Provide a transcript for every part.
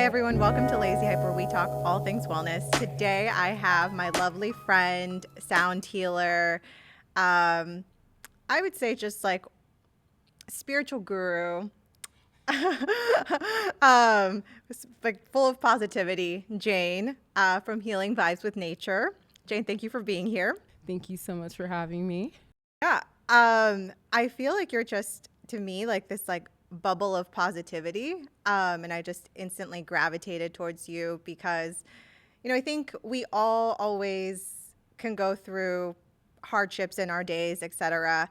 Hi, everyone. Welcome to Lazy Hype, where we talk all things wellness. Today, I have my lovely friend, sound healer. I would say just like spiritual guru, like full of positivity, Jane, from Healing Vibes with Nature. Jane, thank you for being here. Thank you so much for having me. Yeah. I feel like you're just, to me, like this like bubble of positivity. And I just instantly gravitated towards you because, I think we all always can go through hardships in our days, etc.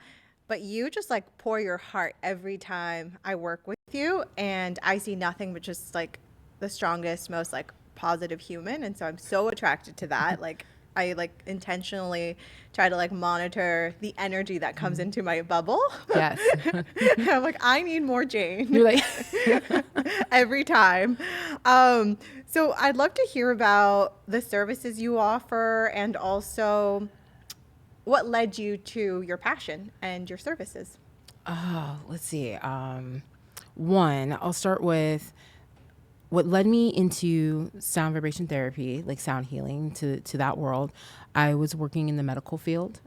But you just like pour your heart every time I work with you, and I see nothing but just like the strongest, most like positive human, and so I'm so attracted to that. Like I like intentionally try to like monitor the energy that comes into my bubble. Yes. I'm like, I need more Jane You're like, every time. So I'd love to hear about the services you offer and also what led you to your passion and your services. let's see. One, I'll start with what led me into sound vibration therapy, like sound healing, to that world. I was working in the medical field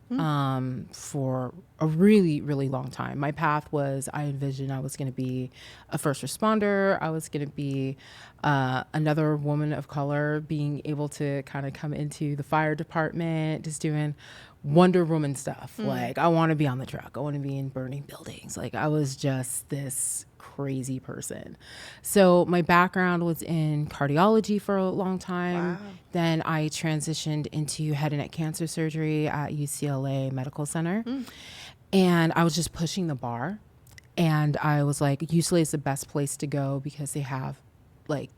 for a really, really long time. My path was, I envisioned I was going to be a first responder. I was going to be another woman of color, being able to kind of come into the fire department, just doing Wonder Woman stuff. Like, I want to be on the truck. I want to be in burning buildings. Like, I was just this crazy person. So my background was in cardiology for a long time. Wow. Then I transitioned into head and neck cancer surgery at UCLA Medical Center. And I was just pushing the bar. And I was like, UCLA is the best place to go because they have like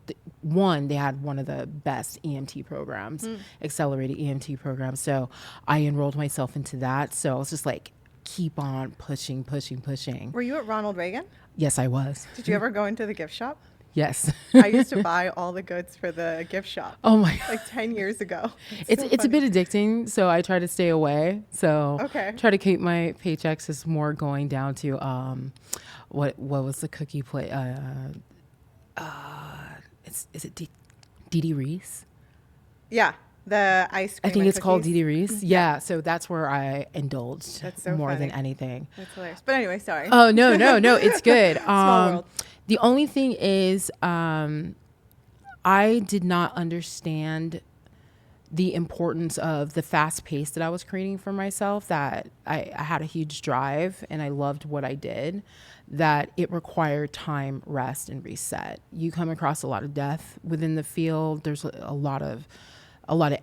they had one of the best EMT programs, accelerated EMT programs. So I enrolled myself into that. So I was just like, keep on pushing. Were you at Ronald Reagan? Yes, I was. Did you ever go into the gift shop? Yes. I used to buy all the goods for the gift shop. Oh my God. Like 10 years ago. It's so a funny. bit addicting, so I try to stay away. So Okay. try to keep my paychecks is more going down to what was the cookie play? Is it Dee Reese? Yeah. The ice cream. I think and it's called cookies. Dee Reese. Yeah, so that's where I indulged That's so more than funny. anything. That's hilarious. But anyway, sorry. Oh no, it's good. Small world. The only thing is, I did not understand the importance of the fast pace that I was creating for myself, that I had a huge drive and I loved what I did, that it required time, rest, and reset. You come across a lot of death within the field. There's a lot of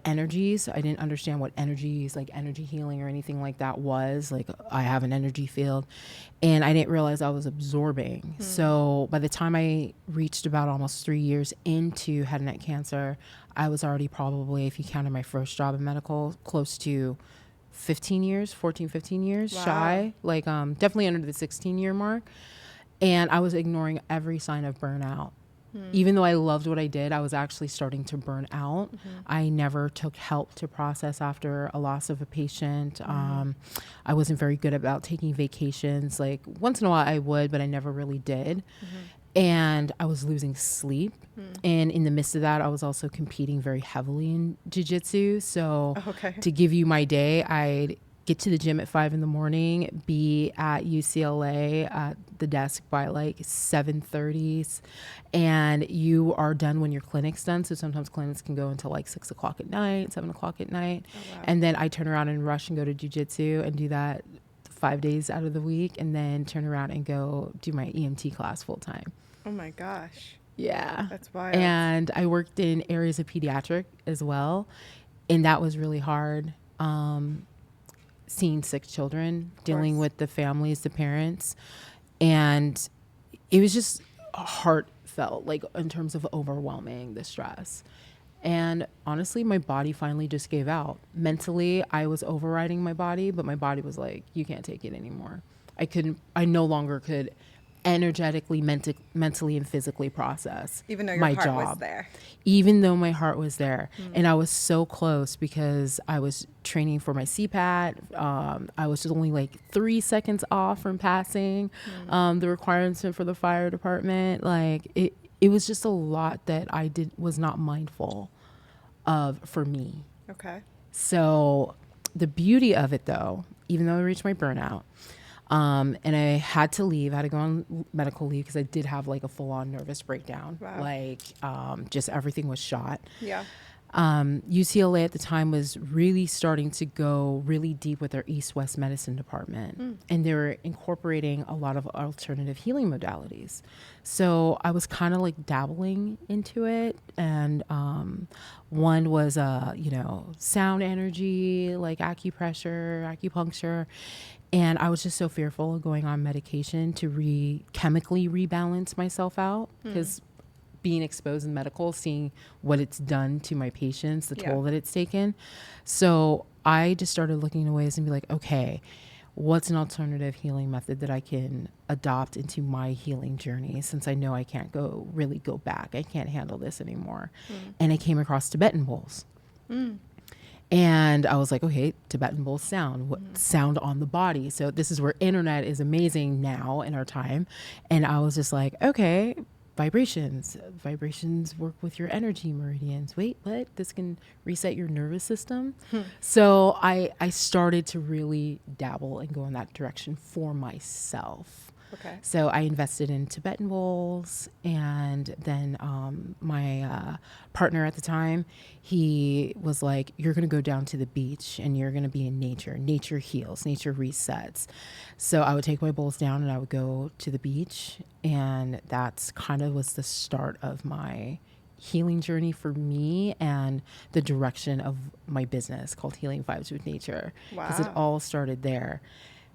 energies. I didn't understand what energies, like energy healing or anything like that was. Like, I have an energy field and I didn't realize I was absorbing. So by the time I reached about almost 3 years into head and neck cancer, I was already probably, if you counted my first job in medical, close to 15 years, 14, 15 years Wow. shy, like definitely under the 16-year mark. And I was ignoring every sign of burnout. Even though I loved what I did, I was actually starting to burn out. I never took help to process after a loss of a patient. I wasn't very good about taking vacations. Like, once in a while I would, but I never really did. And I was losing sleep. And in the midst of that, I was also competing very heavily in jiu-jitsu. So Okay. to give you my day, I'd get to the gym at 5 a.m, be at UCLA at the desk by like 7:30, and you are done when your clinic's done. So sometimes clinics can go until like 6 o'clock at night, 7 o'clock at night. Oh, wow. And then I turn around and rush and go to jiu-jitsu and do that 5 days out of the week, and then turn around and go do my EMT class full time. Oh my gosh. Yeah. That's wild. And I worked in areas of pediatric as well. And that was really hard. Seeing sick children, dealing with the families, the parents. And it was just heartfelt, like in terms of overwhelming the stress. And honestly, my body finally just gave out. Mentally, I was overriding my body, but my body was like, you can't take it anymore. I no longer could energetically, mentally, and physically process Even though your my heart job. was there. Even though my heart was there. And I was so close because I was training for my CPAT. I was just only like 3 seconds off from passing the requirements for the fire department. Like, it it was just a lot that was not mindful of for me. Okay. So the beauty of it though, even though I reached my burnout, and I had to leave, I had to go on medical leave because I did have like a full on nervous breakdown. Wow. Like, just everything was shot. Yeah. UCLA at the time was really starting to go really deep with their East-West medicine department. And they were incorporating a lot of alternative healing modalities. So I was kind of like dabbling into it. And one was, sound energy, like acupressure, acupuncture. And I was just so fearful of going on medication to chemically rebalance myself out because being exposed in medical, seeing what it's done to my patients, the toll that it's taken. So I just started looking into ways and be like, okay, what's an alternative healing method that I can adopt into my healing journey, since I know I can't really go back. I can't handle this anymore. And I came across Tibetan bowls. And I was like, okay, Tibetan bowl sound, what sound on the body. So this is where internet is amazing now in our time. And I was just like, okay, vibrations work with your energy meridians. Wait, what? This can reset your nervous system. So I started to really dabble and go in that direction for myself. Okay. So I invested in Tibetan bowls, and then my partner at the time, he was like, you're going to go down to the beach and you're going to be in nature. Nature heals, nature resets. So I would take my bowls down and I would go to the beach, and that's kind of was the start of my healing journey for me and the direction of my business called Healing Vibes with Nature, because it Wow. all started there.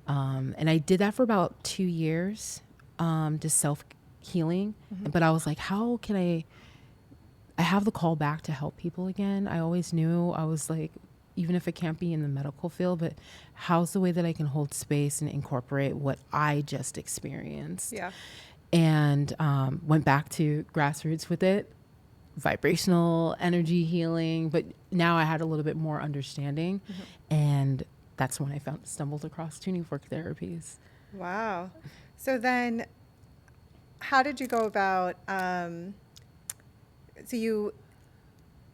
And I did that for about 2 years, just self healing. But I was like, how can I have the call back to help people again. I always knew, I was like, even if it can't be in the medical field, but how's the way that I can hold space and incorporate what I just experienced? Yeah. And went back to grassroots with it, vibrational energy healing. But now I had a little bit more understanding. And that's when I stumbled across tuning fork therapies. Wow. So then, how did you go about? So you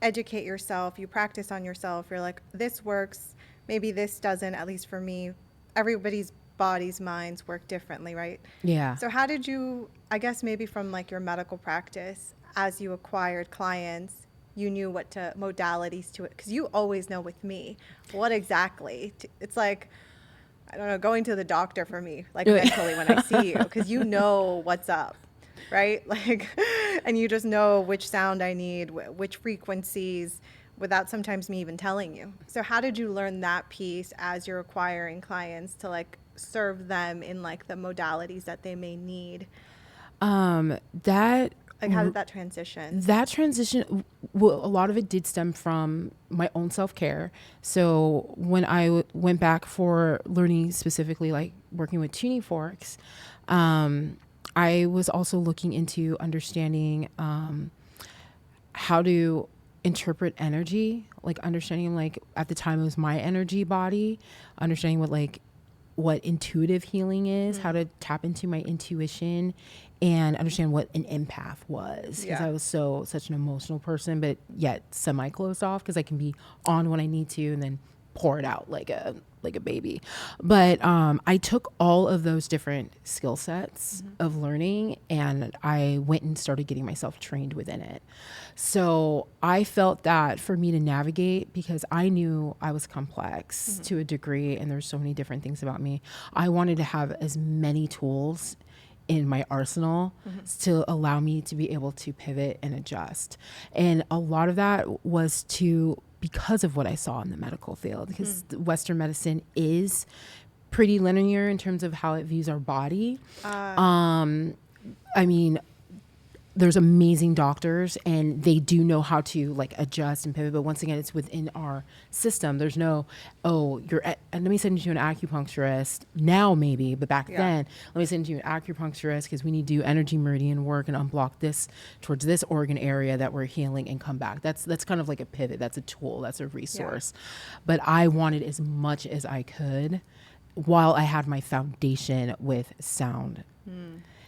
educate yourself, you practice on yourself. You're like, this works. Maybe this doesn't. At least for me, everybody's bodies, minds work differently, right? Yeah. So how did you? I guess maybe from like your medical practice, as you acquired clients, you knew what modalities to it, because you always know with me what exactly. It's like, I don't know, going to the doctor for me, like mentally when I see you, because you know what's up, right? Like, and you just know which sound I need, which frequencies, without sometimes me even telling you. So how did you learn that piece as you're acquiring clients to like serve them in like the modalities that they may need? That Like, how did that transition? That transition, well, a lot of it did stem from my own self-care. So when I went back for learning, specifically like working with tuning forks, I was also looking into understanding how to interpret energy, like understanding, like at the time it was my energy body, understanding what intuitive healing is, how to tap into my intuition and understand what an empath was, because I was such an emotional person, but yet semi closed off, because I can be on when I need to and then pour it out like a baby. But I took all of those different skill sets of learning, and I went and started getting myself trained within it. So I felt that for me to navigate, because I knew I was complex to a degree, and there's so many different things about me, I wanted to have as many tools in my arsenal to allow me to be able to pivot and adjust. And a lot of that was because of what I saw in the medical field, because Western medicine is pretty linear in terms of how it views our body. I mean, there's amazing doctors and they do know how to like adjust and pivot. But once again, it's within our system. There's no, and let me send you to an acupuncturist now maybe, but back then, let me send you an acupuncturist because we need to do energy meridian work and unblock this towards this organ area that we're healing and come back. That's kind of like a pivot. That's a tool. That's a resource. But I wanted as much as I could while I had my foundation with sound.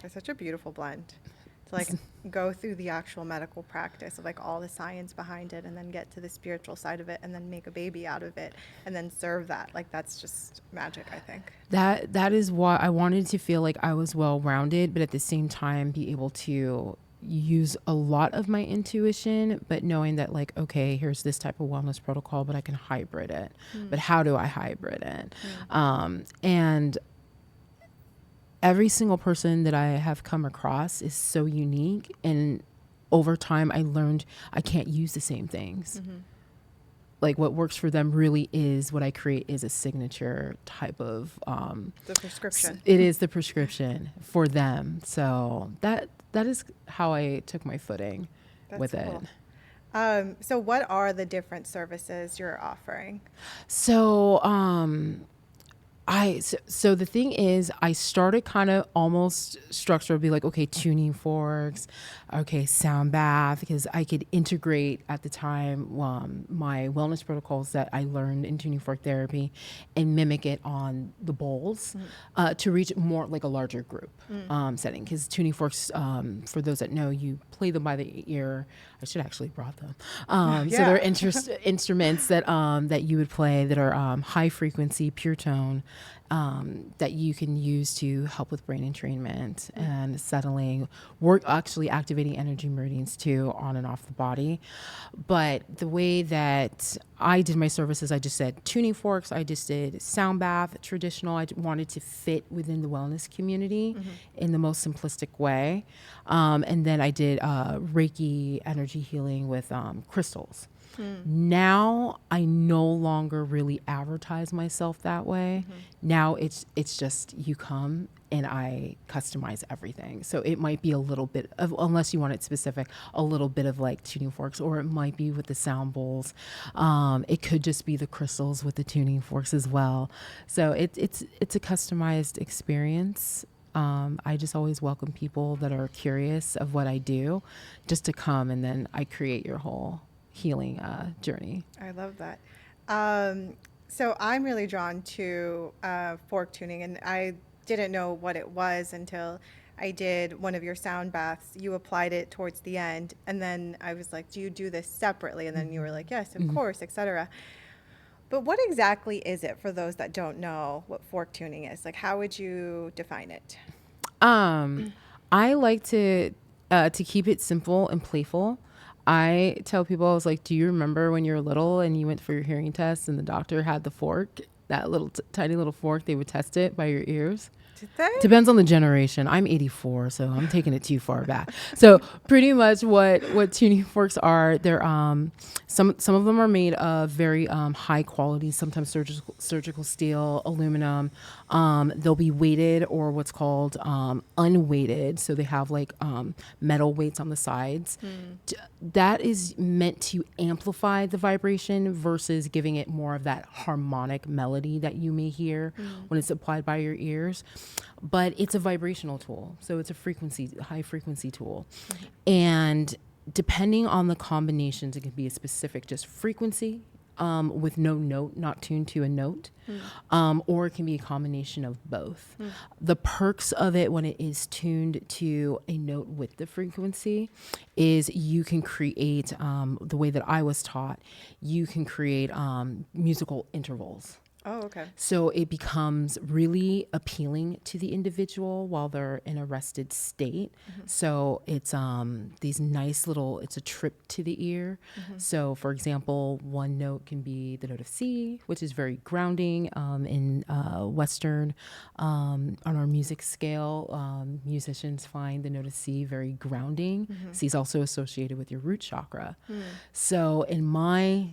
It's such a beautiful blend. to like go through the actual medical practice of like all the science behind it and then get to the spiritual side of it and then make a baby out of it and then serve that. Like that's just magic, I think. That is why I wanted to feel like I was well rounded, but at the same time be able to use a lot of my intuition, but knowing that like, okay, here's this type of wellness protocol, but I can hybrid it. But how do I hybrid it? And every single person that I have come across is so unique. And over time, I learned I can't use the same things. Like what works for them really is what I create is a signature type of The prescription. it is the prescription for them. So that is how I took my footing That's with cool. it. So what are the different services you're offering? So so the thing is, I started kind of almost structured, be like, okay, tuning forks, okay, sound bath, because I could integrate at the time my wellness protocols that I learned in tuning fork therapy and mimic it on the bowls to reach more like a larger group setting. Because tuning forks, for those that know, you play them by the ear. I should actually brought them. So they're instruments that that you would play that are high frequency, pure tone, that you can use to help with brain entrainment and settling, work actually activating energy meridians too on and off the body. But the way that I did my services, I just said tuning forks, I just did sound bath, traditional. I wanted to fit within the wellness community in the most simplistic way. And then I did Reiki energy healing with crystals. Now I no longer really advertise myself that way. Now it's just you come and I customize everything. So it might be a little bit of, unless you want it specific, a little bit of like tuning forks, or it might be with the sound bowls. It could just be the crystals with the tuning forks as well. So it's a customized experience. I just always welcome people that are curious of what I do, just to come, and then I create your whole healing journey. I love that. So I'm really drawn to fork tuning, and I didn't know what it was until I did one of your sound baths. You applied it towards the end, and then I was like, do you do this separately? And then you were like, yes, of course, etc. But what exactly is it for those that don't know what fork tuning is? Like, how would you define it? I like to keep it simple and playful. I tell people, I was like, do you remember when you were little and you went for your hearing test and the doctor had the fork, that little tiny little fork, they would test it by your ears? Did they? Depends on the generation. I'm 84, so I'm taking it too far back. So pretty much what tuning forks are, they're some of them are made of very high quality, sometimes surgical steel, aluminum. They'll be weighted or what's called unweighted, so they have like metal weights on the sides. That is meant to amplify the vibration versus giving it more of that harmonic melody that you may hear when it's applied by your ears. But it's a vibrational tool, so it's a high frequency tool. And depending on the combinations, it can be a specific just frequency with no note, not tuned to a note, or it can be a combination of both. The perks of it when it is tuned to a note with the frequency is you can create, the way that I was taught, you can create musical intervals. Oh, okay. So it becomes really appealing to the individual while they're in a rested state. So it's these nice little, it's a trip to the ear. So for example, one note can be the note of C, which is very grounding in Western, on our music scale. Musicians find the note of C very grounding. C is also associated with your root chakra. So in my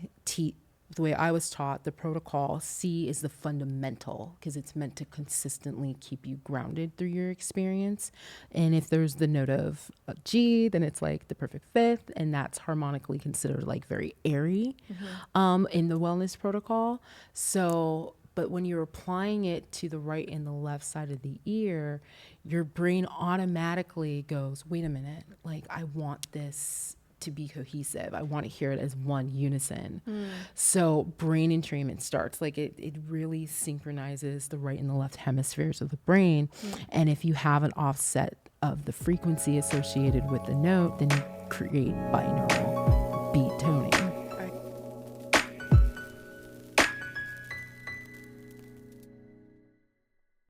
the way I was taught, the protocol, C is the fundamental because it's meant to consistently keep you grounded through your experience. And if there's the note of G, then it's like the perfect fifth, and that's harmonically considered like very airy in the wellness protocol. So, but when you're applying it to the right and the left side of the ear, your brain automatically goes, wait a minute, like I want this to be cohesive. I want to hear it as one unison. So brain entrainment starts. Like it really synchronizes the right and the left hemispheres of the brain. And if you have an offset of the frequency associated with the note, then you create binaural.